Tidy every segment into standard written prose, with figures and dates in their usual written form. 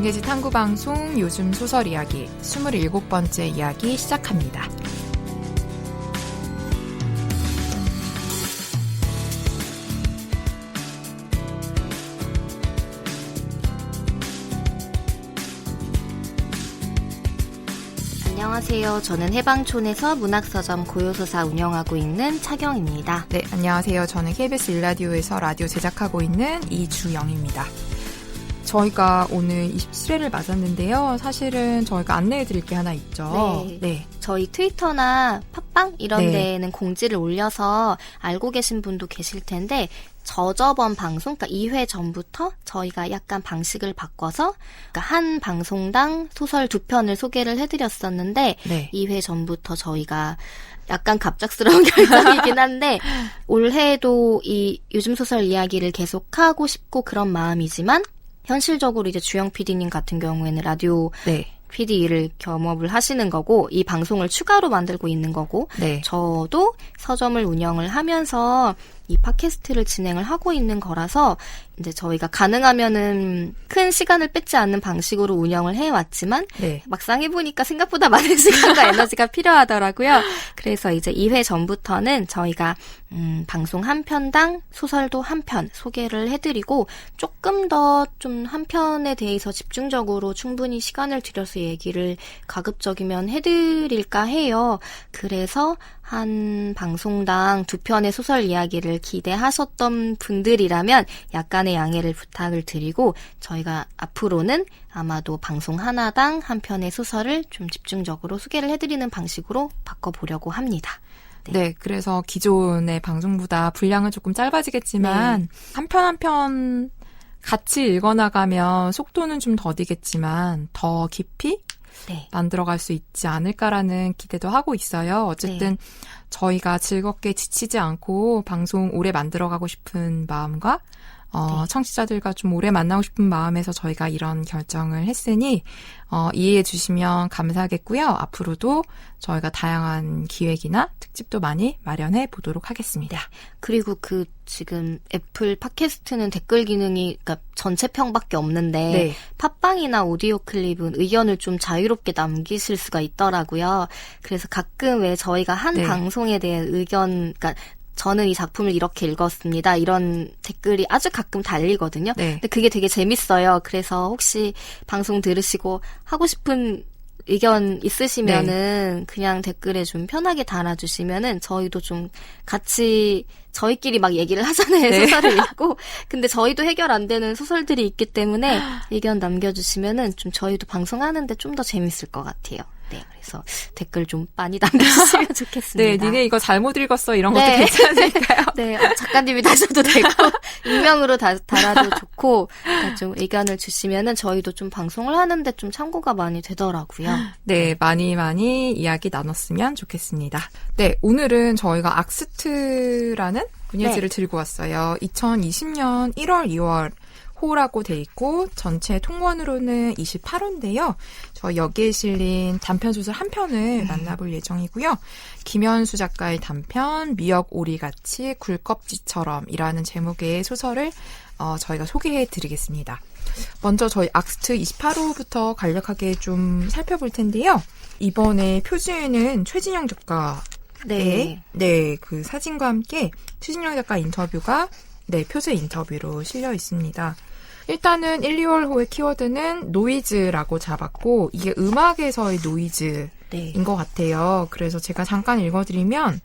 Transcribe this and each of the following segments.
문예지 탐구방송 요즘 소설 이야기 27번째 이야기 시작합니다. 안녕하세요. 저는 해방촌에서 문학서점 고요소사 운영하고 있는 차경입니다. 네, 안녕하세요. 저는 KBS 일라디오에서 라디오 제작하고 있는 이주영입니다. 저희가 오늘 27회를 맞았는데요. 사실은 저희가 안내해드릴 게 하나 있죠. 네. 저희 트위터나 팟빵 이런 데에는 공지를 올려서 알고 계신 분도 계실 텐데 저저번 방송, 그러니까 2회 전부터 저희가 약간 방식을 바꿔서 그러니까 한 방송당 소설 2편을 소개를 해드렸었는데 2회 전부터 저희가 약간 갑작스러운 결정이긴 한데 올해도 이 요즘 소설 이야기를 계속하고 싶고 그런 마음이지만 현실적으로 이제 주영 PD님 같은 경우에는 라디오 PD 일을 겸업을 하시는 거고 이 방송을 추가로 만들고 있는 거고 저도 서점을 운영을 하면서 이 팟캐스트를 진행을 하고 있는 거라서 이제 저희가 가능하면은 큰 시간을 뺏지 않는 방식으로 운영을 해왔지만 막상 해보니까 생각보다 많은 시간과 에너지가 필요하더라고요. 그래서 이제 2회 전부터는 저희가 방송 한 편당 소설도 한 편 소개를 해드리고 조금 더 좀 한 편에 대해서 집중적으로 충분히 시간을 들여서 얘기를 가급적이면 해드릴까 해요. 그래서 한 방송당 2편의 소설 이야기를 기대하셨던 분들이라면 약간의 양해를 부탁을 드리고 저희가 앞으로는 아마도 방송 하나당 한 편의 소설을 좀 집중적으로 소개를 해드리는 방식으로 바꿔보려고 합니다. 네, 그래서 기존의 방송보다 분량은 조금 짧아지겠지만 한 편 한 편 같이 읽어나가면 속도는 좀 더디겠지만 더 깊이 만들어갈 수 있지 않을까라는 기대도 하고 있어요. 어쨌든 저희가 즐겁게 지치지 않고 방송 오래 만들어가고 싶은 마음과 청취자들과 좀 오래 만나고 싶은 마음에서 저희가 이런 결정을 했으니 이해해 주시면 감사하겠고요. 앞으로도 저희가 다양한 기획이나 특집도 많이 마련해 보도록 하겠습니다. 그리고 지금 애플 팟캐스트는 댓글 기능이 그러니까 전체 평밖에 없는데 팟빵이나 오디오 클립은 의견을 좀 자유롭게 남기실 수가 있더라고요. 그래서 가끔 왜 저희가 한 방송에 대한 의견 그러니까 저는 이 작품을 이렇게 읽었습니다. 이런 댓글이 아주 가끔 달리거든요. 근데 그게 되게 재밌어요. 그래서 혹시 방송 들으시고 하고 싶은 의견 있으시면은 그냥 댓글에 좀 편하게 달아주시면은 저희도 좀 같이 저희끼리 막 얘기를 하잖아요. 소설을 읽고. 근데 저희도 해결 안 되는 소설들이 있기 때문에 의견 남겨주시면은 좀 저희도 방송하는데 좀 더 재밌을 것 같아요. 그래서 댓글 좀 많이 남겨주시면 좋겠습니다. 니네 이거 잘못 읽었어 이런 것도 괜찮으니까요. 작가님이 다셔도 되고 익명으로 달아도 좋고 좀 의견을 주시면은 저희도 좀 방송을 하는데 좀 참고가 많이 되더라고요. 많이 이야기 나눴으면 좋겠습니다. 오늘은 저희가 악스트라는 문예지를 들고 왔어요. 2020년 1월, 2월 호라고 돼 있고 전체 통원으로는 28호인데요. 저 여기에 실린 단편소설 한 편을 만나볼 예정이고요. 김현수 작가의 단편 미역 오리같이 굴껍질처럼이라는 제목의 소설을 저희가 소개해드리겠습니다. 먼저 저희 악스트 28호부터 간략하게 좀 살펴볼 텐데요. 이번에 표지에는 최진영 작가 그 사진과 함께 최진영 작가 인터뷰가 표제 인터뷰로 실려 있습니다. 일단은 1, 2월호의 키워드는 노이즈라고 잡았고 이게 음악에서의 노이즈인 것 같아요. 그래서 제가 잠깐 읽어드리면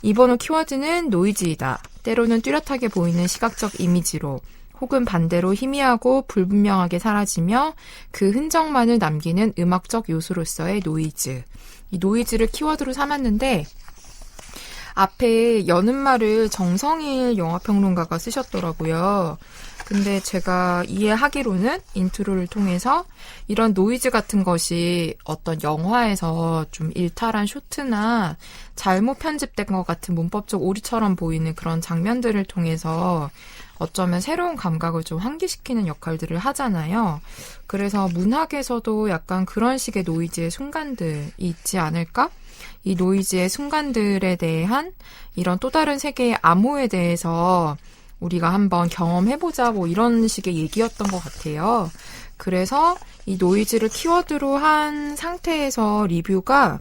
이번 호 키워드는 노이즈이다. 때로는 뚜렷하게 보이는 시각적 이미지로 혹은 반대로 희미하고 불분명하게 사라지며 그 흔적만을 남기는 음악적 요소로서의 노이즈. 이 노이즈를 키워드로 삼았는데 앞에 여는 말을 정성일 영화평론가가 쓰셨더라고요. 근데 제가 이해하기로는 인트로를 통해서 이런 노이즈 같은 것이 어떤 영화에서 좀 일탈한 쇼트나 잘못 편집된 것 같은 문법적 오류처럼 보이는 그런 장면들을 통해서 어쩌면 새로운 감각을 좀 환기시키는 역할들을 하잖아요. 그래서 문학에서도 약간 그런 식의 노이즈의 순간들이 있지 않을까? 이 노이즈의 순간들에 대한 이런 또 다른 세계의 암호에 대해서 우리가 한번 경험해보자 뭐 이런 식의 얘기였던 것 같아요. 그래서 이 노이즈를 키워드로 한 상태에서 리뷰가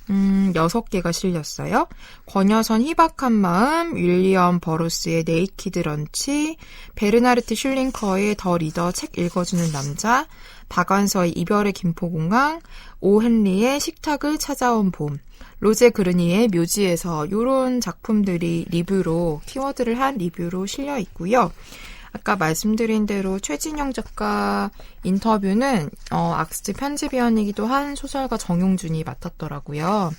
6개가 실렸어요. 권여선 희박한 마음, 윌리엄 버로스의 네이키드 런치, 베르나르트 슐링커의 더 리더 책 읽어주는 남자, 박완서의 이별의 김포공항, 오 헨리의 식탁을 찾아온 봄, 로제 그르니의 묘지에서 이런 작품들이 리뷰로, 키워드를 한 리뷰로 실려 있고요. 아까 말씀드린 대로 최진영 작가 인터뷰는 악스트 편집위원이기도 한 소설가 정용준이 맡았더라고요.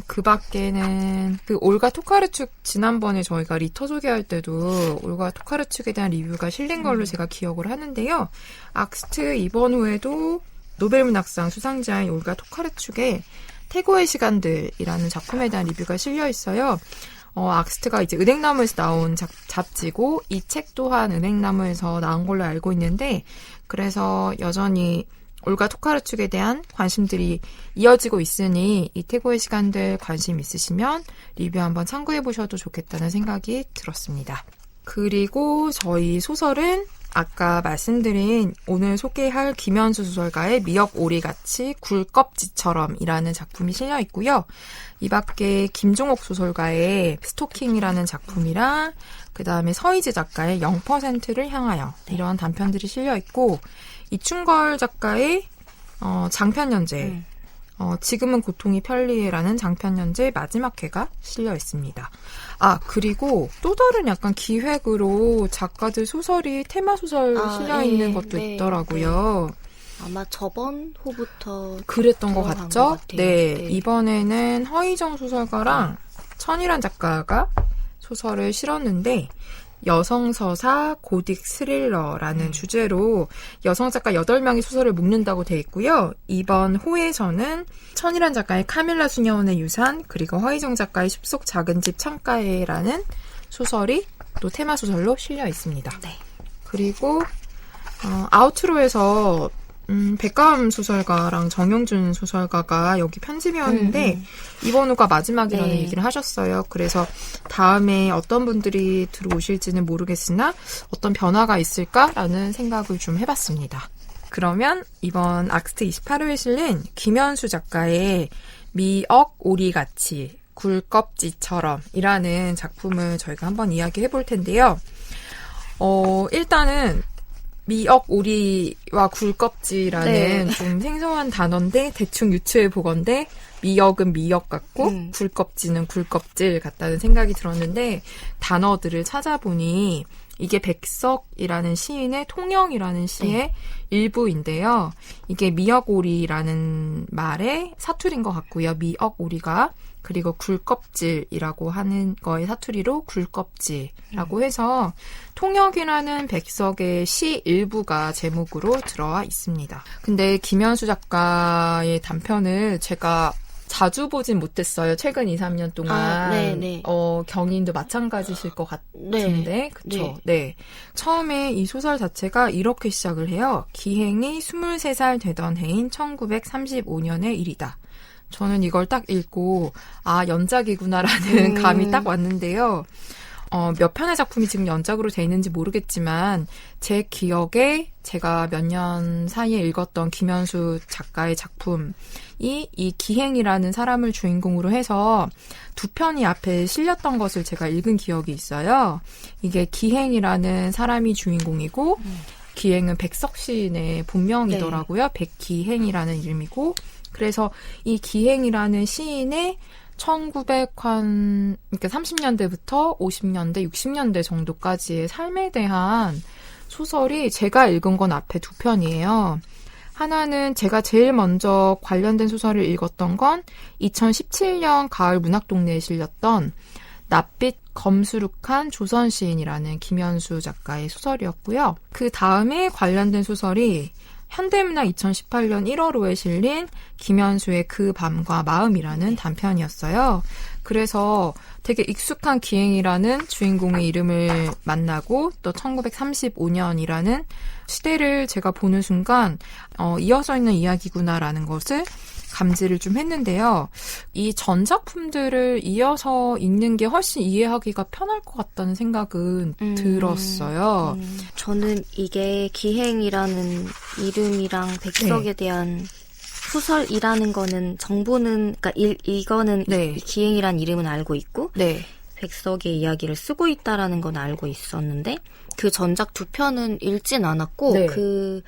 그 밖에는 그 올가 토카르축 지난번에 저희가 리터 소개할 때도 올가 토카르축에 대한 리뷰가 실린 걸로 제가 기억을 하는데요. 악스트 이번 후에도 노벨문학상 수상자인 올가 토카르축의 태고의 시간들이라는 작품에 대한 리뷰가 실려 있어요. 악스트가 이제 은행나무에서 나온 잡지고 이 책 또한 은행나무에서 나온 걸로 알고 있는데 그래서 여전히 올가 토카르축에 대한 관심들이 이어지고 있으니 이 태고의 시간들 관심 있으시면 리뷰 한번 참고해 보셔도 좋겠다는 생각이 들었습니다. 그리고 저희 소설은 아까 말씀드린 오늘 소개할 김현수 소설가의 미역 오리같이 굴껍지처럼이라는 작품이 실려 있고요. 이 밖에 김종옥 소설가의 스토킹이라는 작품이랑 그 다음에 서희재 작가의 0%를 향하여 이런 단편들이 실려 있고 이충걸 작가의 장편연재 지금은 고통이 편리해라는 장편연재 마지막 회가 실려 있습니다. 그리고 또 다른 약간 기획으로 작가들 소설이 테마소설 실려 있는 것도 있더라고요. 아마 저번 호부터 그랬던 것 같죠? 네. 이번에는 허희정 소설가랑 천일환 작가가 소설을 실었는데 여성서사 고딕 스릴러라는 주제로 여성 작가 8명이 소설을 묶는다고 돼 있고요. 이번 호에서는 천일환 작가의 카밀라 수녀원의 유산 그리고 허희정 작가의 숲속 작은 집 창가에라는 소설이 또 테마 소설로 실려 있습니다. 네. 그리고 아우트로에서 백가음 소설가랑 정용준 소설가가 여기 편집이었는데 이번 호가 마지막이라는 얘기를 하셨어요. 그래서 다음에 어떤 분들이 들어오실지는 모르겠으나 어떤 변화가 있을까라는 생각을 좀 해봤습니다. 그러면 이번 악스트 28호에 실린 김현수 작가의 미역 오리같이 굴껍지처럼 이라는 작품을 저희가 한번 이야기해 볼 텐데요. 일단은 미역 오리와 굴껍질이라는 좀 생소한 단어인데 대충 유추해 보건대 미역은 미역 같고 굴껍질은 굴껍질 같다는 생각이 들었는데 단어들을 찾아보니 이게 백석이라는 시인의 통영이라는 시의 일부인데요. 이게 미역오리라는 말의 사투리인 것 같고요. 미역오리가 그리고 굴껍질이라고 하는 거의 사투리로 굴껍질이라고 해서 통역이라는 백석의 시 일부가 제목으로 들어와 있습니다. 근데 김현수 작가의 단편을 제가 자주 보진 못했어요. 최근 2, 3년 동안. 경인도 마찬가지실 것 같은데. 그쵸? 네. 처음에 이 소설 자체가 이렇게 시작을 해요. 기행이 23살 되던 해인 1935년의 일이다. 저는 이걸 딱 읽고 연작이구나라는 감이 딱 왔는데요. 몇 편의 작품이 지금 연작으로 돼 있는지 모르겠지만 제 기억에 제가 몇 년 사이에 읽었던 김현수 작가의 작품이 이 기행이라는 사람을 주인공으로 해서 2편이 앞에 실렸던 것을 제가 읽은 기억이 있어요. 이게 기행이라는 사람이 주인공이고 기행은 백석 시인의 본명이더라고요. 백기행이라는 이름이고 그래서 이 기행이라는 시인의 30년대부터 50년대, 60년대 정도까지의 삶에 대한 소설이 제가 읽은 건 앞에 2편이에요. 하나는 제가 제일 먼저 관련된 소설을 읽었던 건 2017년 가을 문학동네에 실렸던 낯빛 검수룩한 조선시인이라는 김현수 작가의 소설이었고요. 그 다음에 관련된 소설이 현대문학 2018년 1월호에 실린 김현수의 그 밤과 마음이라는 단편이었어요. 그래서 되게 익숙한 기행이라는 주인공의 이름을 만나고 또 1935년이라는 시대를 제가 보는 순간 이어져 있는 이야기구나라는 것을 감지를 좀 했는데요. 이 전작품들을 이어서 읽는 게 훨씬 이해하기가 편할 것 같다는 생각은 들었어요. 저는 이게 기행이라는 이름이랑 백석에 대한 후설이라는 거는 정보는, 그러니까 이거는 네. 기행이라는 이름은 알고 있고, 네. 백석의 이야기를 쓰고 있다라는 건 알고 있었는데, 그 전작 2편은 읽진 않았고, 네. 그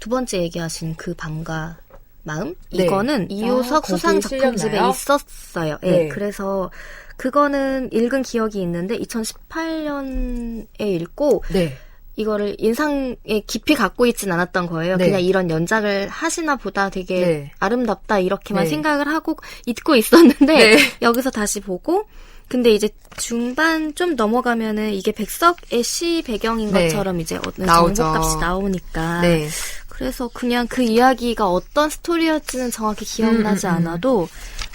두 번째 얘기하신 그 밤과 마음? 네. 이거는 이효석 거기에 수상 작품집에 실렸나요? 있었어요. 네. 네. 그래서 그거는 읽은 기억이 있는데 2018년에 읽고 네. 이거를 인상에 깊이 갖고 있진 않았던 거예요. 네. 그냥 이런 연작을 하시나 보다 되게 네. 아름답다 이렇게만 네. 생각을 하고 잊고 있었는데 네. 여기서 다시 보고 근데 이제 중반 좀 넘어가면은 이게 백석의 시 배경인 네. 것처럼 이제 어느 나오죠. 정보값이 나오니까 네. 그래서 그냥 그 이야기가 어떤 스토리였지는 정확히 기억나지 않아도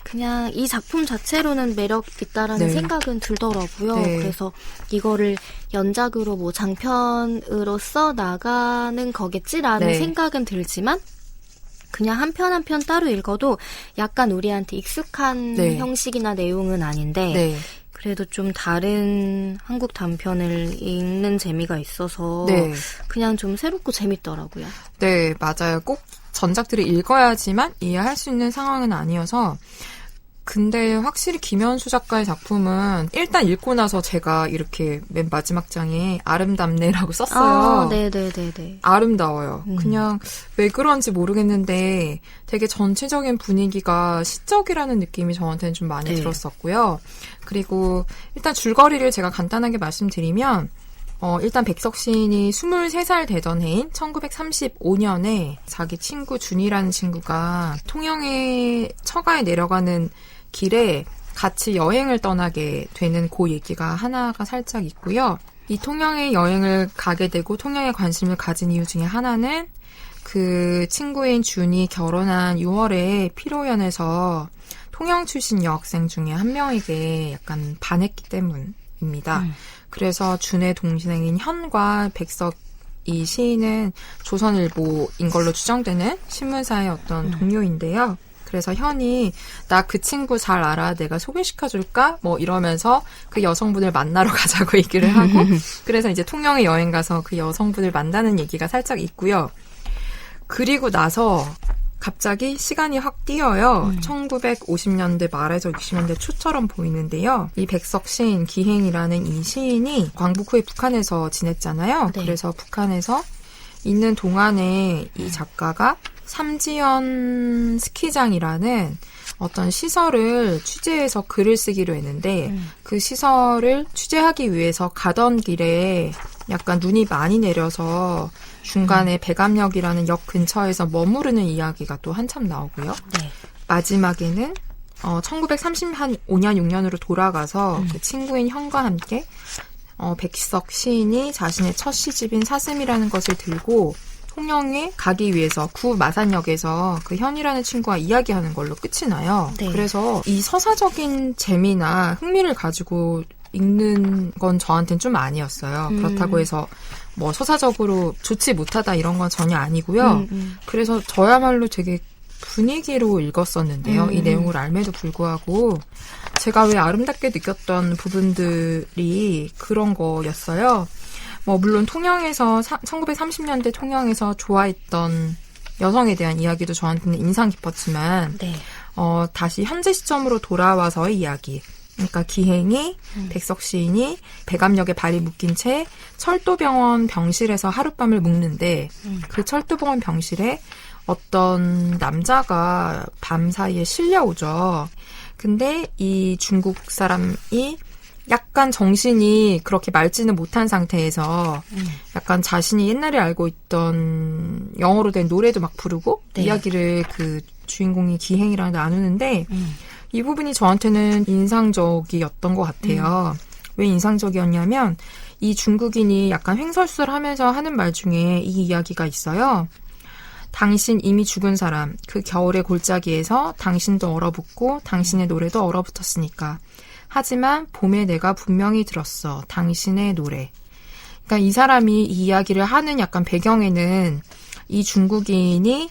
그냥 이 작품 자체로는 매력 있다라는 네. 생각은 들더라고요. 네. 그래서 이거를 연작으로 뭐 장편으로 써 나가는 거겠지라는 네. 생각은 들지만 그냥 한 편 한 편 따로 읽어도 약간 우리한테 익숙한 네. 형식이나 내용은 아닌데 네. 그래도 좀 다른 한국 단편을 읽는 재미가 있어서 네. 그냥 좀 새롭고 재밌더라고요. 네, 맞아요. 꼭 전작들을 읽어야지만 이해할 수 있는 상황은 아니어서 근데 확실히 김현수 작가의 작품은 일단 읽고 나서 제가 이렇게 맨 마지막 장에 아름답네라고 썼어요. 아, 네네네네. 아름다워요. 그냥 왜 그런지 모르겠는데 되게 전체적인 분위기가 시적이라는 느낌이 저한테는 좀 많이 네. 들었었고요. 그리고 일단 줄거리를 제가 간단하게 말씀드리면 일단 백석 시인이 23살 되던 해인 1935년에 자기 친구 준이라는 친구가 통영에 처가에 내려가는 길에 같이 여행을 떠나게 되는 그 얘기가 하나가 살짝 있고요. 이 통영에 여행을 가게 되고 통영에 관심을 가진 이유 중에 하나는 그 친구인 준이 결혼한 6월에 피로연에서 통영 출신 여학생 중에 한 명에게 약간 반했기 때문입니다. 그래서 준의 동생인 현과 백석 이 시인은 조선일보인 걸로 추정되는 신문사의 어떤 동료인데요. 그래서 현이 나 그 친구 잘 알아 내가 소개시켜줄까? 뭐 이러면서 그 여성분을 만나러 가자고 얘기를 하고 그래서 이제 통영에 여행 가서 그 여성분을 만나는 얘기가 살짝 있고요. 그리고 나서 갑자기 시간이 확 뛰어요. 1950년대 말에서 60년대 초처럼 보이는데요. 이 백석 시인, 기행이라는 이 시인이 광복 후에 북한에서 지냈잖아요. 네. 그래서 북한에서 있는 동안에 이 작가가 삼지연 스키장이라는 어떤 시설을 취재해서 글을 쓰기로 했는데 그 시설을 취재하기 위해서 가던 길에 약간 눈이 많이 내려서 중간에 백암역이라는 역 근처에서 머무르는 이야기가 또 한참 나오고요. 네. 마지막에는 1935년, 6년으로 돌아가서 그 친구인 현과 함께 백석 시인이 자신의 첫 시집인 사슴이라는 것을 들고 통영에 가기 위해서 구 마산역에서 그 현이라는 친구와 이야기하는 걸로 끝이 나요. 네. 그래서 이 서사적인 재미나 흥미를 가지고 읽는 건 저한테는 좀 아니었어요. 그렇다고 해서 뭐 서사적으로 좋지 못하다 이런 건 전혀 아니고요. 그래서 저야말로 되게 분위기로 읽었었는데요. 이 내용을 알매도 불구하고 제가 왜 아름답게 느꼈던 부분들이 그런 거였어요. 뭐 물론 통영에서 1930년대 통영에서 좋아했던 여성에 대한 이야기도 저한테는 인상 깊었지만 네. 다시 현재 시점으로 돌아와서의 이야기. 그러니까 기행이 백석 시인이 백암역에 발이 묶인 채 철도병원 병실에서 하룻밤을 묵는데 그 철도병원 병실에 어떤 남자가 밤 사이에 실려오죠. 근데 이 중국 사람이 약간 정신이 그렇게 맑지는 못한 상태에서 약간 자신이 옛날에 알고 있던 영어로 된 노래도 막 부르고 네. 이야기를 그 주인공이 기행이랑 나누는데 이 부분이 저한테는 인상적이었던 것 같아요. 왜 인상적이었냐면 이 중국인이 약간 횡설수설하면서 하는 말 중에 이 이야기가 있어요. 당신 이미 죽은 사람, 그 겨울의 골짜기에서 당신도 얼어붙고 당신의 노래도 얼어붙었으니까. 하지만 봄에 내가 분명히 들었어. 당신의 노래. 그러니까 이 사람이 이 이야기를 하는 약간 배경에는 이 중국인이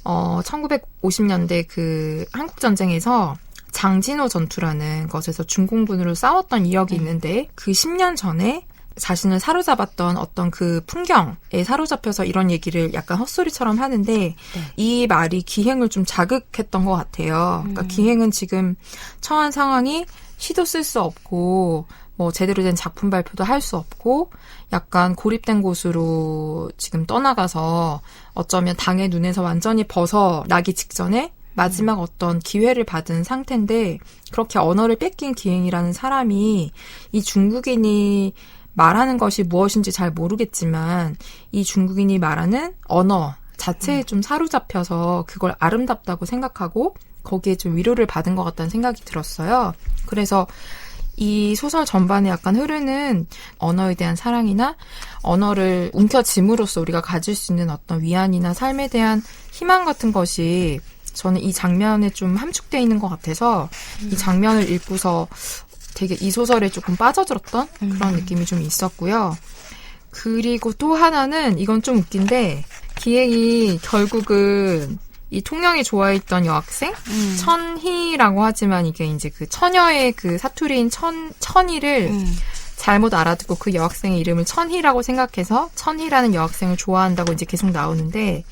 1950년대 그 한국전쟁에서 장진호 전투라는 것에서 중공군으로 싸웠던 이력이 있는데 그 10년 전에 자신을 사로잡았던 어떤 그 풍경에 사로잡혀서 이런 얘기를 약간 헛소리처럼 하는데 네. 이 말이 기행을 좀 자극했던 것 같아요. 그러니까 기행은 지금 처한 상황이 시도 쓸 수 없고 뭐 제대로 된 작품 발표도 할 수 없고 약간 고립된 곳으로 지금 떠나가서 어쩌면 당의 눈에서 완전히 벗어나기 직전에 마지막 어떤 기회를 받은 상태인데 그렇게 언어를 뺏긴 기행이라는 사람이 이 중국인이 말하는 것이 무엇인지 잘 모르겠지만 이 중국인이 말하는 언어 자체에 좀 사로잡혀서 그걸 아름답다고 생각하고 거기에 좀 위로를 받은 것 같다는 생각이 들었어요. 그래서 이 소설 전반에 약간 흐르는 언어에 대한 사랑이나 언어를 움켜쥐므로써 우리가 가질 수 있는 어떤 위안이나 삶에 대한 희망 같은 것이 저는 이 장면에 좀 함축되어 있는 것 같아서 이 장면을 읽고서 되게 이 소설에 조금 빠져들었던 그런 느낌이 좀 있었고요. 그리고 또 하나는 이건 좀 웃긴데 기행이 결국은 이 통영이 좋아했던 여학생 천희라고 하지만 이게 이제 그 처녀의 그 사투리인 천희를 잘못 알아듣고 그 여학생의 이름을 천희라고 생각해서 천희라는 여학생을 좋아한다고 이제 계속 나오는데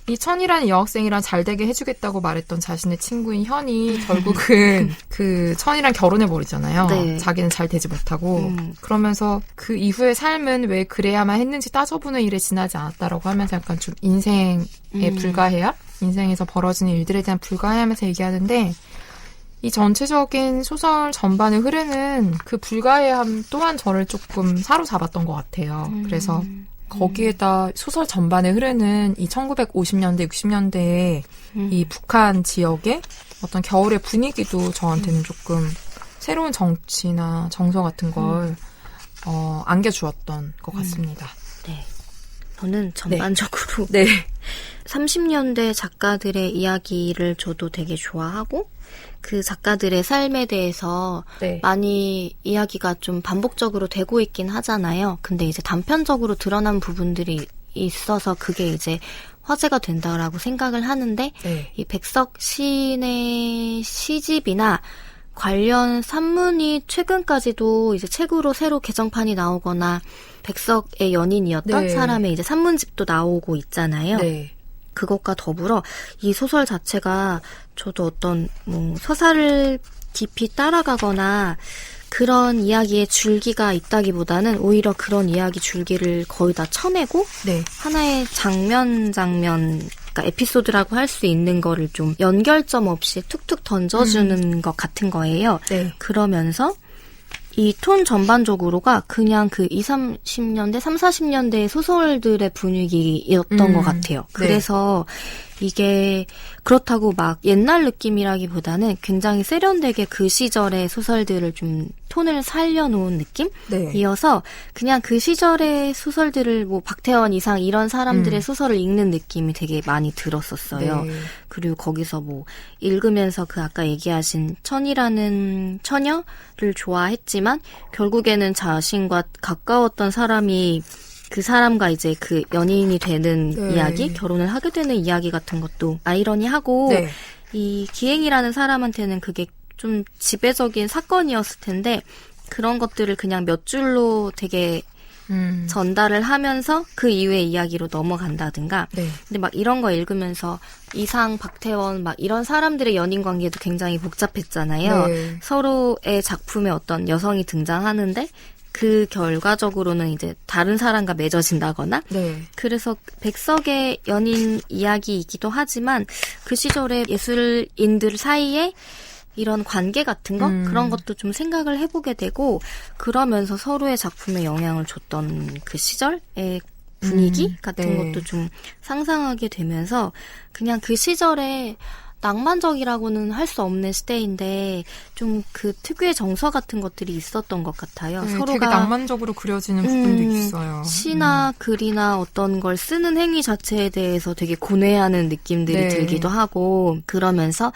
이 천이라는 여학생이랑 잘 되게 해주겠다고 말했던 자신의 친구인 현이 결국은 그 천이랑 결혼해버리잖아요. 네. 자기는 잘 되지 못하고. 그러면서 그 이후의 삶은 왜 그래야만 했는지 따져보는 일에 지나지 않았다라고 하면서 약간 좀 인생의 불가해야? 인생에서 벌어지는 일들에 대한 불가해하면서 얘기하는데 이 전체적인 소설 전반에 흐르는 그 불가해함 또한 저를 조금 사로잡았던 것 같아요. 그래서 거기에다 소설 전반에 흐르는 이 1950년대, 60년대의 이 북한 지역의 어떤 겨울의 분위기도 저한테는 조금 새로운 정치나 정서 같은 걸 안겨주었던 것 같습니다. 네. 저는 전반적으로 네. 30년대 작가들의 이야기를 저도 되게 좋아하고 그 작가들의 삶에 대해서 네. 많이 이야기가 좀 반복적으로 되고 있긴 하잖아요. 근데 이제 단편적으로 드러난 부분들이 있어서 그게 이제 화제가 된다라고 생각을 하는데 네. 이 백석 시인의 시집이나 관련 산문이 최근까지도 이제 책으로 새로 개정판이 나오거나 백석의 연인이었던 네. 사람의 이제 산문집도 나오고 있잖아요. 네. 그것과 더불어 이 소설 자체가 저도 어떤 뭐 서사를 깊이 따라가거나 그런 이야기의 줄기가 있다기보다는 오히려 그런 이야기 줄기를 거의 다 쳐내고 네. 하나의 장면 그러니까 에피소드라고 할 수 있는 거를 좀 연결점 없이 툭툭 던져주는 것 같은 거예요. 네. 그러면서 이 톤 전반적으로가 그냥 그 30, 40년대의 소설들의 분위기였던 것 같아요. 그래서 이게 그렇다고 막 옛날 느낌이라기보다는 굉장히 세련되게 그 시절의 소설들을 좀 톤을 살려놓은 느낌이어서 그냥 그 시절의 소설들을 뭐 박태원 이상 이런 사람들의 소설을 읽는 느낌이 되게 많이 들었었어요. 네. 그리고 거기서 뭐 읽으면서 그 아까 얘기하신 천이라는 처녀를 좋아했지만 결국에는 자신과 가까웠던 사람이 그 사람과 이제 그 연인이 되는 네. 이야기, 결혼을 하게 되는 이야기 같은 것도 아이러니하고 네. 이 기행이라는 사람한테는 그게 좀 지배적인 사건이었을 텐데 그런 것들을 그냥 몇 줄로 되게 전달을 하면서 그 이후의 이야기로 넘어간다든가 네. 근데 막 이런 거 읽으면서 이상, 박태원 막 이런 사람들의 연인 관계도 굉장히 복잡했잖아요. 네. 서로의 작품에 어떤 여성이 등장하는데 그 결과적으로는 이제 다른 사람과 맺어진다거나 네. 그래서 백석의 연인 이야기이기도 하지만 그 시절의 예술인들 사이에 이런 관계 같은 거 그런 것도 좀 생각을 해보게 되고 그러면서 서로의 작품에 영향을 줬던 그 시절의 분위기 같은 네. 것도 좀 상상하게 되면서 그냥 그 시절에 낭만적이라고는 할 수 없는 시대인데 좀 그 특유의 정서 같은 것들이 있었던 것 같아요. 네, 서로가 되게 낭만적으로 그려지는 부분도 있어요. 시나 글이나 어떤 걸 쓰는 행위 자체에 대해서 되게 고뇌하는 느낌들이 네. 들기도 하고 그러면서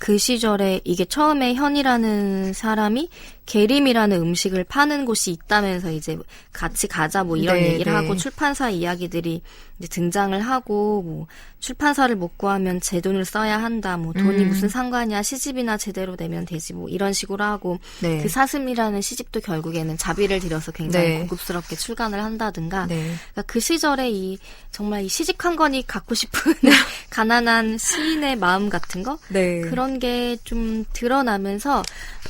그 시절에 이게 처음에 현이라는 사람이 계림이라는 음식을 파는 곳이 있다면서 이제 같이 가자 뭐 이런 네, 얘기를 네. 하고 출판사 이야기들이 이제 등장을 하고 뭐 출판사를 못 구하면 제 돈을 써야 한다 뭐 돈이 무슨 상관이야 시집이나 제대로 내면 되지 뭐 이런 식으로 하고 네. 그 사슴이라는 시집도 결국에는 자비를 들여서 굉장히 네. 고급스럽게 출간을 한다든가 네. 그러니까 그 시절에 정말 이 시집 한 권이 갖고 싶은 가난한 시인의 마음 같은 거 네. 그런 게 좀 드러나면서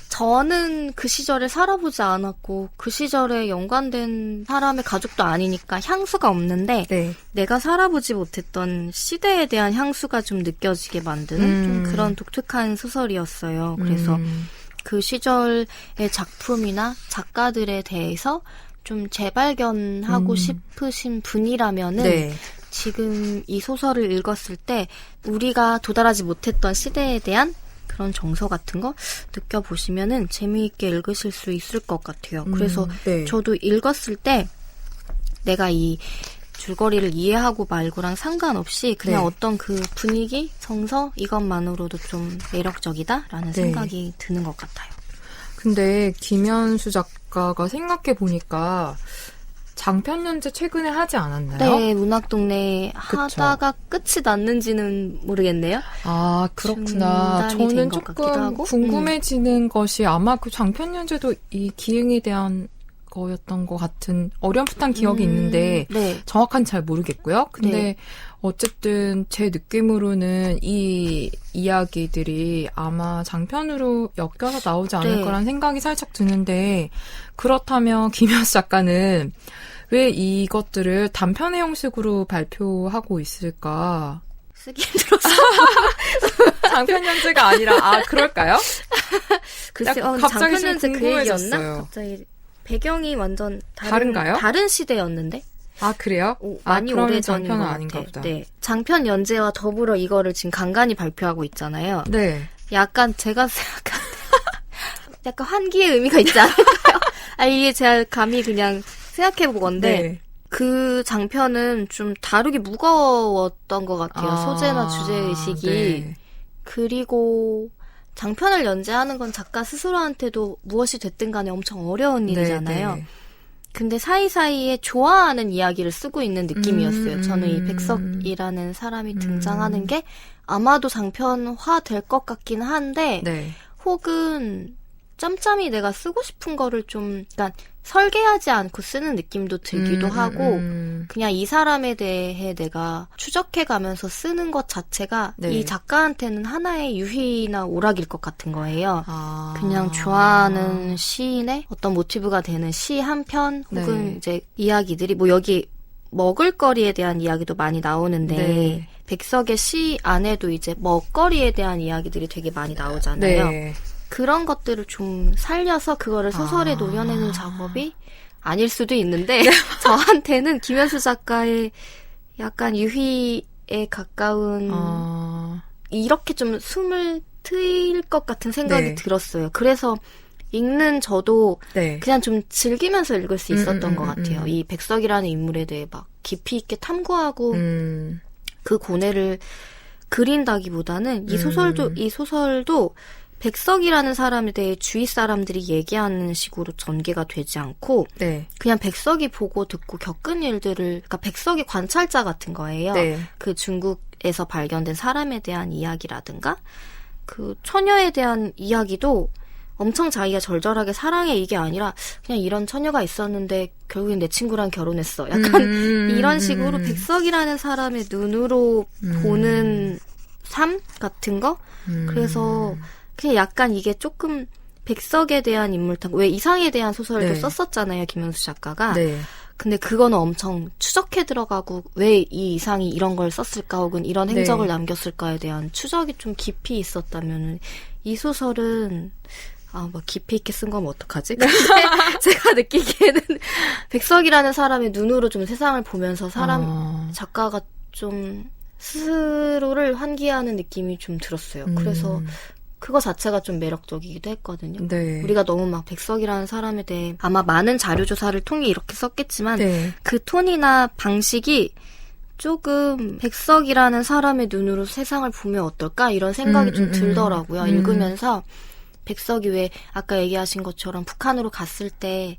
저는 그 시절에 살아보지 않았고 그 시절에 연관된 사람의 가족도 아니니까 향수가 없는데 네. 내가 살아보지 못했던 시대에 대한 향수가 좀 느껴지게 만드는 좀 그런 독특한 소설이었어요. 그래서 그 시절의 작품이나 작가들에 대해서 좀 재발견하고 싶으신 분이라면은 네. 지금 이 소설을 읽었을 때 우리가 도달하지 못했던 시대에 대한 그런 정서 같은 거 느껴보시면은 재미있게 읽으실 수 있을 것 같아요. 그래서 네. 저도 읽었을 때 내가 이 줄거리를 이해하고 말고랑 상관없이 그냥 네. 어떤 그 분위기, 정서 이것만으로도 좀 매력적이다라는 네. 생각이 드는 것 같아요. 근데 김현수 작가가 생각해 보니까 장편 연재 최근에 하지 않았나요? 네, 문학동네 하다가 끝이 났는지는 모르겠네요. 아, 그렇구나. 중단이 저는 된것 같기도 조금 하고. 궁금해지는 것이 아마 그 장편 연재도 이 기행에 대한 거였던 것 같은 어렴풋한 기억이 있는데 네. 정확한 잘 모르겠고요. 근데 네. 어쨌든 제 느낌으로는 이 이야기들이 아마 장편으로 엮여서 나오지 않을 네. 거란 생각이 살짝 드는데 그렇다면 김현수 작가는 왜 이것들을 단편의 형식으로 발표하고 있을까? 쓰기 힘들어서. 장편 연재가 아니라 그럴까요? 글쎄, 약간 근데 갑자기 장편 연재 그 궁금해졌어요. 얘기였나? 갑자기 배경이 완전 다른가요? 다른 시대였는데? 아, 그래요? 많이 그러면 오래전인 것 장편은 같아. 아닌가 보다. 네. 장편 연재와 더불어 이거를 지금 간간히 발표하고 있잖아요. 네. 약간 제가 생각한 약간 환기의 의미가 있지 않을까요? 이게 제가 감히 그냥 생각해보건데 네. 그 장편은 좀 다루기 무거웠던 것 같아요. 소재나 주제의식이. 네. 그리고 장편을 연재하는 건 작가 스스로한테도 무엇이 됐든 간에 엄청 어려운 일이잖아요. 네. 근데 사이사이에 좋아하는 이야기를 쓰고 있는 느낌이었어요. 저는 이 백석이라는 사람이 등장하는 게 아마도 장편화 될 것 같긴 한데 네. 혹은 짬짬이 내가 쓰고 싶은 거를 좀 그러니까 설계하지 않고 쓰는 느낌도 들기도 하고 그냥 이 사람에 대해 내가 추적해가면서 쓰는 것 자체가 네. 이 작가한테는 하나의 유희나 오락일 것 같은 거예요. 아. 그냥 좋아하는 시인의 어떤 모티브가 되는 시 한 편 혹은 네. 이제 이야기들이 뭐 여기 먹을거리에 대한 이야기도 많이 나오는데 네. 백석의 시 안에도 이제 먹거리에 대한 이야기들이 되게 많이 나오잖아요. 네. 그런 것들을 좀 살려서 그거를 소설에 녹여내는 작업이 아닐 수도 있는데 저한테는 김현수 작가의 약간 유희에 가까운 이렇게 좀 숨을 트일 것 같은 생각이 네. 들었어요. 그래서 읽는 저도 네. 그냥 좀 즐기면서 읽을 수 있었던 것 같아요. 이 백석이라는 인물에 대해 막 깊이 있게 탐구하고 그 고뇌를 그린다기보다는 이 소설도 백석이라는 사람에 대해 주위 사람들이 얘기하는 식으로 전개가 되지 않고 네. 그냥 백석이 보고 듣고 겪은 일들을 그러니까 백석이 관찰자 같은 거예요. 네. 그 중국에서 발견된 사람에 대한 이야기라든가 그 처녀에 대한 이야기도 엄청 자기가 절절하게 사랑해 이게 아니라 그냥 이런 처녀가 있었는데 결국엔 내 친구랑 결혼했어. 약간 이런 식으로 백석이라는 사람의 눈으로 보는 삶 같은 거? 그래서 그냥 약간 이게 조금 백석에 대한 인물탐, 왜 이상에 대한 소설도 네. 썼었잖아요, 김현수 작가가. 네. 근데 그거는 엄청 추적해 들어가고 왜 이 이상이 이런 걸 썼을까 혹은 이런 행적을 네. 남겼을까에 대한 추적이 좀 깊이 있었다면 이 소설은 뭐 깊이 있게 쓴 거면 어떡하지? 근데 제가 느끼기에는 백석이라는 사람의 눈으로 좀 세상을 보면서 작가가 좀 스스로를 환기하는 느낌이 좀 들었어요. 그래서 그거 자체가 좀 매력적이기도 했거든요. 네. 우리가 너무 막 백석이라는 사람에 대해 아마 많은 자료 조사를 통해 이렇게 썼겠지만 네. 그 톤이나 방식이 조금 백석이라는 사람의 눈으로 세상을 보면 어떨까? 이런 생각이 좀 들더라고요. 읽으면서 백석이 왜 아까 얘기하신 것처럼 북한으로 갔을 때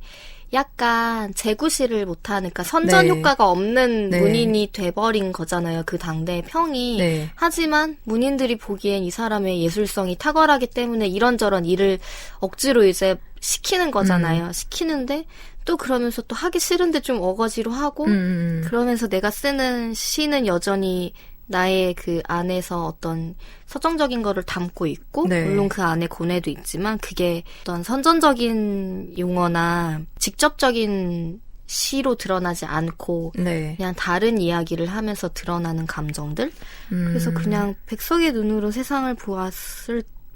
약간 재구시를 못하는, 그러니까 선전 네. 효과가 없는 네. 문인이 돼버린 거잖아요. 그 당대의 평이. 네. 하지만 문인들이 보기엔 이 사람의 예술성이 탁월하기 때문에 이런저런 일을 억지로 이제 시키는 거잖아요. 시키는데 또 그러면서 또 하기 싫은데 좀 어거지로 하고 그러면서 내가 쓰는 시는 여전히 나의 그 안에서 어떤 서정적인 거를 담고 있고 네. 물론 그 안에 고뇌도 있지만 그게 어떤 선전적인 용어나 직접적인 시로 드러나지 않고 네. 그냥 다른 이야기를 하면서 드러나는 감정들. 그래서 그냥 백석의 눈으로 세상을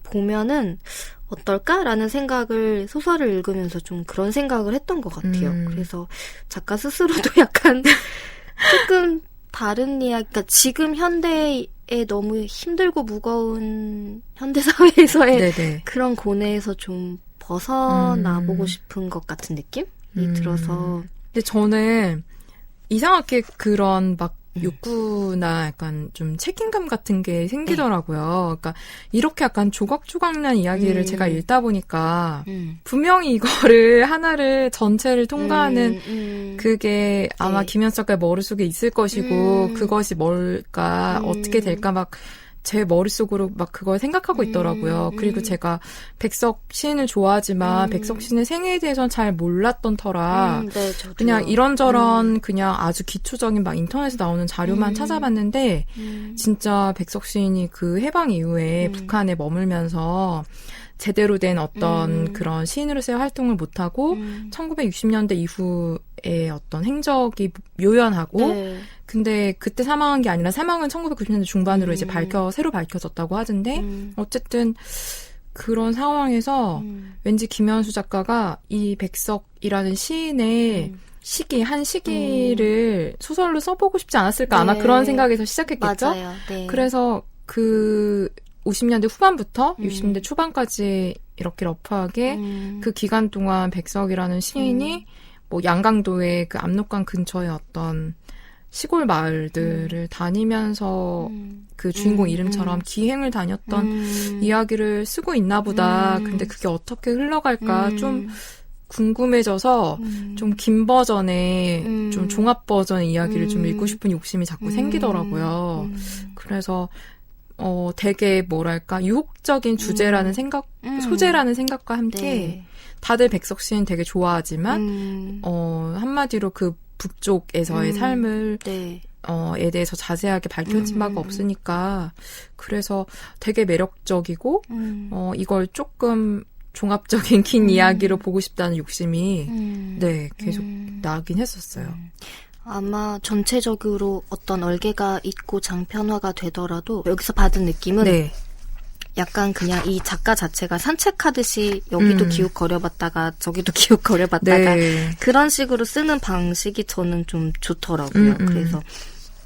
보면은 어떨까라는 생각을 소설을 읽으면서 좀 그런 생각을 했던 것 같아요. 그래서 작가 스스로도 약간 조금 다른 이야기, 그러니까 지금 현대에 너무 힘들고 무거운 현대사회에서의 네네. 그런 고뇌에서 좀 벗어나보고 싶은 것 같은 느낌이 들어서. 근데 저는 이상하게 그런 막 욕구나 약간 좀 책임감 같은 게 생기더라고요. 그러니까 이렇게 약간 조각조각난 이야기를 제가 읽다 보니까 분명히 이거를 하나를 전체를 통과하는 그게 아마 김현수 작가의 머릿속에 있을 것이고 그것이 뭘까 어떻게 될까 막 제 머릿속으로 막 그걸 생각하고 있더라고요. 그리고 제가 백석 시인을 좋아하지만 백석 시인의 생애에 대해서는 잘 몰랐던 터라 네, 저도요. 그냥 이런저런 그냥 아주 기초적인 막 인터넷에 나오는 자료만 찾아봤는데 진짜 백석 시인이 그 해방 이후에 북한에 머물면서 제대로 된 어떤 그런 시인으로서의 활동을 못하고 1960년대 이후에 어떤 행적이 묘연하고 네. 근데 그때 사망한 게 아니라 사망은 1990년대 중반으로 이제 새로 밝혀졌다고 하던데 어쨌든 그런 상황에서 왠지 김현수 작가가 이 백석이라는 시인의 한 시기를 소설로 써보고 싶지 않았을까 아마 네. 그런 생각에서 시작했겠죠. 맞아요. 네. 그래서 그 50년대 후반부터 60년대 초반까지 이렇게 러프하게 그 기간 동안 백석이라는 시인이 뭐 양강도의 그 압록강 근처의 어떤 시골 마을들을 다니면서 그 주인공 이름처럼 기행을 다녔던 이야기를 쓰고 있나 보다. 근데 그게 어떻게 흘러갈까 좀 궁금해져서 좀 긴 버전의 좀 종합 버전의 이야기를 좀 읽고 싶은 욕심이 자꾸 생기더라고요. 그래서 되게 뭐랄까 유혹적인 주제라는 생각, 소재라는 생각과 함께 네. 다들 백석 시인 되게 좋아하지만 한마디로 그 북쪽에서의 삶을 네. 에 대해서 자세하게 밝혀진 바가 없으니까 그래서 되게 매력적이고 이걸 조금 종합적인 긴 이야기로 보고 싶다는 욕심이 네 계속 나긴 했었어요. 아마 전체적으로 어떤 얼개가 있고 장편화가 되더라도 여기서 받은 느낌은 네. 약간 그냥 이 작가 자체가 산책하듯이 여기도 기웃거려봤다가 저기도 기웃거려봤다가 네. 그런 식으로 쓰는 방식이 저는 좀 좋더라고요. 그래서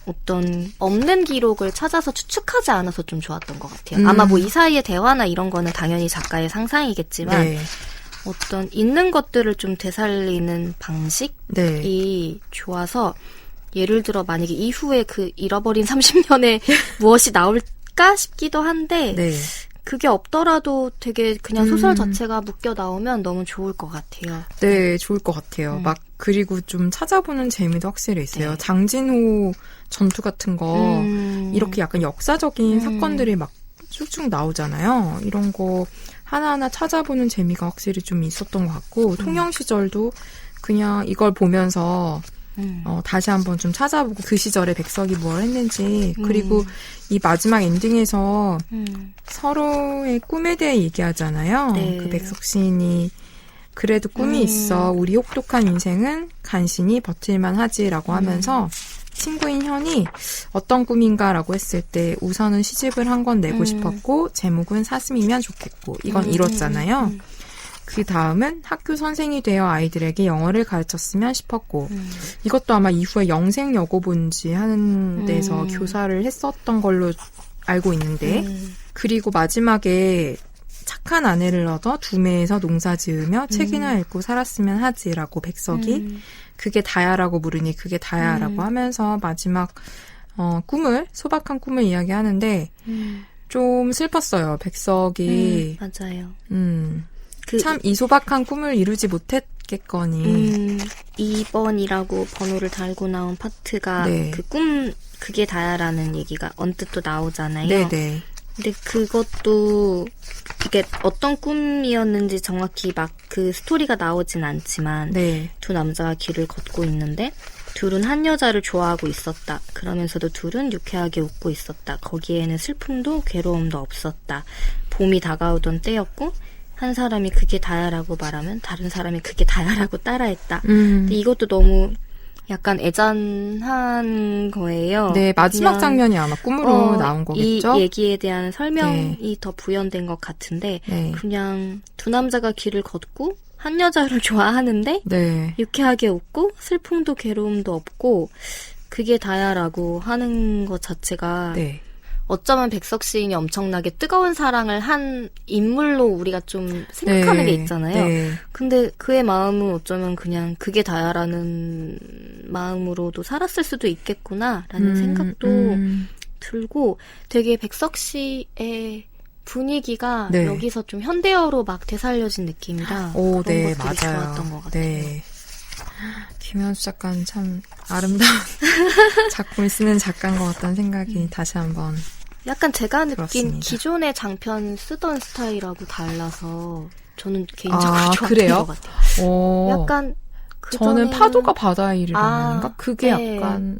어떤 없는 기록을 찾아서 추측하지 않아서 좀 좋았던 것 같아요. 아마 뭐 이 사이의 대화나 이런 거는 당연히 작가의 상상이겠지만 네. 어떤 있는 것들을 좀 되살리는 방식이 네. 좋아서 예를 들어 만약에 이후에 그 잃어버린 30년에 무엇이 나올까 싶기도 한데 네. 그게 없더라도 되게 그냥 소설 자체가 묶여 나오면 너무 좋을 것 같아요. 네, 좋을 것 같아요. 막 그리고 좀 찾아보는 재미도 확실히 있어요. 네. 장진호 전투 같은 거 이렇게 약간 역사적인 사건들이 막 쭉쭉 나오잖아요. 이런 거 하나하나 찾아보는 재미가 확실히 좀 있었던 것 같고 통영 시절도 그냥 이걸 보면서 다시 한번 좀 찾아보고 그 시절에 백석이 뭘 했는지 그리고 이 마지막 엔딩에서 서로의 꿈에 대해 얘기하잖아요. 네. 그 백석 시인이 그래도 꿈이 있어. 우리 혹독한 인생은 간신히 버틸만 하지라고 하면서 친구인 현이 어떤 꿈인가라고 했을 때 우선은 시집을 한 권 내고 싶었고 제목은 사슴이면 좋겠고 이건 이뤘잖아요. 그 다음은 학교 선생이 되어 아이들에게 영어를 가르쳤으면 싶었고 이것도 아마 이후에 영생여고본지 하는 데서 교사를 했었던 걸로 알고 있는데 그리고 마지막에 착한 아내를 얻어 두메에서 농사 지으며 책이나 읽고 살았으면 하지라고 백석이 그게 다야라고 물으니 그게 다야라고 하면서 마지막 꿈을 소박한 꿈을 이야기하는데 좀 슬펐어요. 백석이 맞아요. 참 이 소박한 꿈을 이루지 못했겠거니 2번이라고 번호를 달고 나온 파트가 네. 그 꿈 그게 다야라는 얘기가 언뜻 또 나오잖아요. 네네. 근데 그것도 이게 어떤 꿈이었는지 정확히 막 그 스토리가 나오진 않지만 네. 두 남자가 길을 걷고 있는데 둘은 한 여자를 좋아하고 있었다. 그러면서도 둘은 유쾌하게 웃고 있었다. 거기에는 슬픔도 괴로움도 없었다. 봄이 다가오던 때였고 한 사람이 그게 다야라고 말하면 다른 사람이 그게 다야라고 따라했다. 근데 이것도 너무 약간 애잔한 거예요. 네, 마지막 장면이 아마 꿈으로 나온 거겠죠? 이 얘기에 대한 설명이 더 부연된 것 같은데 네. 그냥 두 남자가 길을 걷고 한 여자를 좋아하는데 네. 유쾌하게 웃고 슬픔도 괴로움도 없고 그게 다야라고 하는 것 자체가 네. 어쩌면 백석 시인이 엄청나게 뜨거운 사랑을 한 인물로 우리가 좀 생각하는 게 있잖아요. 네. 근데 그의 마음은 어쩌면 그냥 그게 다야라는 마음으로도 살았을 수도 있겠구나라는 생각도 들고 되게 백석 씨의 분위기가 네. 여기서 좀 현대어로 막 되살려진 느낌이라 그런 네, 것들이 좋았던 것 같아요. 네. 김현수 작가는 참 아름다운 작품을 쓰는 작가인 것 같다는 생각이 다시 한번 약간 제가 느낀 들었습니다. 기존의 장편 쓰던 스타일하고 달라서 저는 개인적으로 좋았던 그래요? 것 같아요. 약간 저는 파도가 바다에 이르려는가? 그게 네. 약간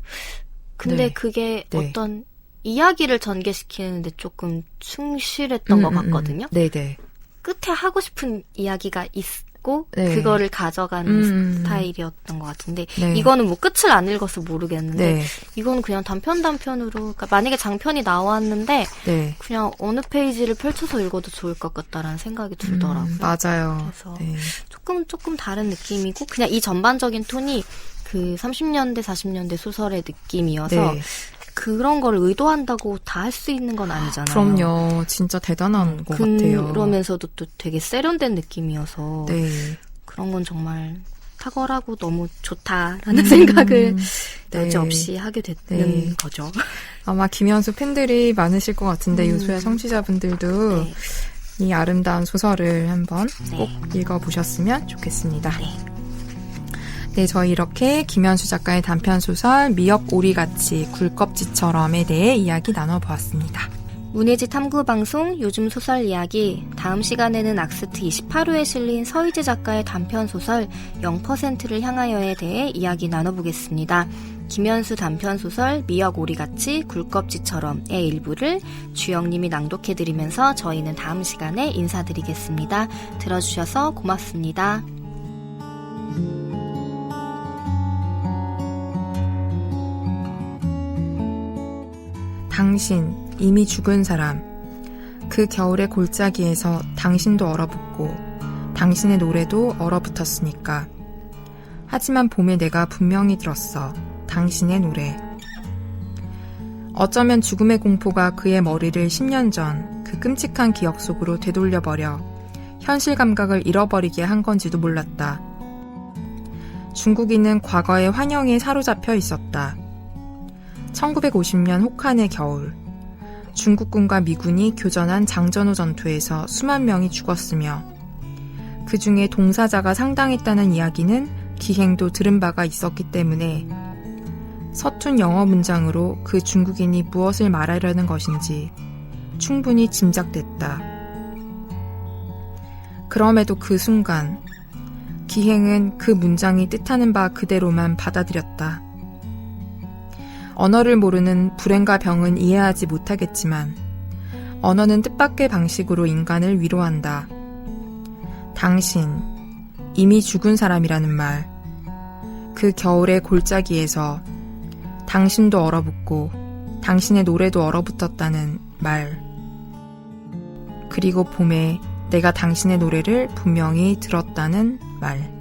근데 네. 그게 네. 어떤 이야기를 전개시키는데 조금 충실했던 것 같거든요. 네네. 끝에 하고 싶은 이야기가 있고 네. 그거를 가져가는 스타일이었던 것 같은데 네. 이거는 뭐 끝을 안 읽어서 모르겠는데 네. 이거는 그냥 단편으로 그러니까 만약에 장편이 나왔는데 네. 그냥 어느 페이지를 펼쳐서 읽어도 좋을 것 같다라는 생각이 들더라고요. 맞아요. 그래서 네. 조금 다른 느낌이고 그냥 이 전반적인 톤이 그 30년대 40년대 소설의 느낌이어서 네. 그런 걸 의도한다고 다 할 수 있는 건 아니잖아요. 그럼요. 진짜 대단한 것 같아요. 그러면서도 또 되게 세련된 느낌이어서 네. 그런 건 정말 탁월하고 너무 좋다라는 생각을 여지없이 하게 되는 거죠. 아마 김현수 팬들이 많으실 것 같은데 요소야 청취자분들도 네. 이 아름다운 소설을 한번 꼭 읽어보셨으면 좋겠습니다. 네, 저희 이렇게 김현수 작가의 단편소설 미역 오리같이 굴껍질처럼에 대해 이야기 나눠보았습니다. 문예지 탐구방송 요즘 소설 이야기 다음 시간에는 악스트 28호에 실린 서희재 작가의 단편소설 0%를 향하여에 대해 이야기 나눠보겠습니다. 김현수 단편소설 미역 오리같이 굴껍질처럼의 일부를 주영님이 낭독해드리면서 저희는 다음 시간에 인사드리겠습니다. 들어주셔서 고맙습니다. 당신, 이미 죽은 사람. 그 겨울의 골짜기에서 당신도 얼어붙고 당신의 노래도 얼어붙었으니까. 하지만 봄에 내가 분명히 들었어. 당신의 노래. 어쩌면 죽음의 공포가 그의 머리를 10년 전 그 끔찍한 기억 속으로 되돌려버려 현실 감각을 잃어버리게 한 건지도 몰랐다. 중국인은 과거의 환영에 사로잡혀 있었다. 1950년 혹한의 겨울, 중국군과 미군이 교전한 장전호 전투에서 수만 명이 죽었으며 그 중에 동사자가 상당했다는 이야기는 기행도 들은 바가 있었기 때문에 서툰 영어 문장으로 그 중국인이 무엇을 말하려는 것인지 충분히 짐작됐다. 그럼에도 그 순간 기행은 그 문장이 뜻하는 바 그대로만 받아들였다. 언어를 모르는 불행과 병은 이해하지 못하겠지만 언어는 뜻밖의 방식으로 인간을 위로한다. 당신, 이미 죽은 사람이라는 말, 그 겨울의 골짜기에서 당신도 얼어붙고 당신의 노래도 얼어붙었다는 말, 그리고 봄에 내가 당신의 노래를 분명히 들었다는 말.